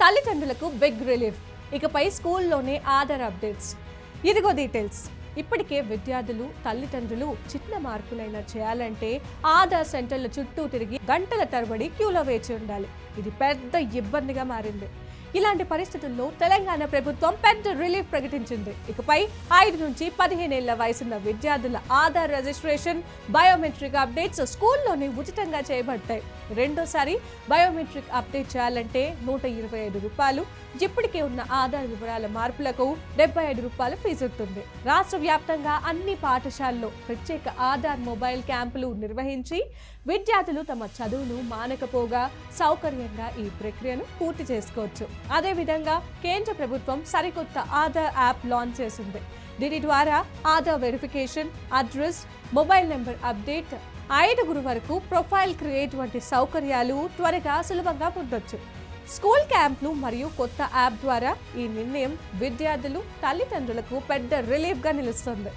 తల్లిదండ్రులకు big relief. ఇకపై స్కూల్లోనే ఆధార్ అప్డేట్స్. ఇదిగో డీటెయిల్స్. ఇప్పటికే విద్యార్థులు తల్లిదండ్రులు చిన్న మార్పులైనా చేయాలంటే ఆధార్ సెంటర్ల చుట్టూ తిరిగి గంటల తరబడి క్యూలో వేచి ఉండాలి. ఇది పెద్ద ఇబ్బందిగా మారింది. ఇలాంటి పరిస్థితుల్లో తెలంగాణ ప్రభుత్వం పెద్ద రిలీఫ్ ప్రకటించింది. ఇకపై 5 నుంచి 15 ఏళ్ల వయసున్న విద్యార్థుల ఆధార్ రిజిస్ట్రేషన్, బయోమెట్రిక్ అప్డేట్స్ స్కూల్లోనే ఉచితంగా చేయబడతాయి. రెండోసారి బయోమెట్రిక్ అప్డేట్ చేయాలంటే 125 రూపాయలు, ఇప్పటికే ఉన్న ఆధార్ వివరాల మార్పులకు 75 రూపాయల ఫీజు ఉంటుంది. రాష్ట్ర వ్యాప్తంగా అన్ని పాఠశాలల్లో ప్రత్యేక ఆధార్ మొబైల్ క్యాంపులు నిర్వహించి విద్యార్థులు తమ చదువును మానకపోగా సౌకర్యంగా ఈ ప్రక్రియను పూర్తి చేసుకోవచ్చు. అదేవిధంగా కేంద్ర ప్రభుత్వం సరికొత్త ఆధార్ యాప్ లాంచ్ చేసింది. దీని ద్వారా Aadhaar verification, address, mobile number update, 5 వరకు ప్రొఫైల్ క్రియేట్ వంటి సౌకర్యాలు త్వరగా సులభంగా పొందొచ్చు. స్కూల్ క్యాంప్లు మరియు కొత్త యాప్ ద్వారా ఈ నిర్ణయం విద్యార్థులు తల్లిదండ్రులకు పెద్ద రిలీఫ్గా నిలుస్తుంది.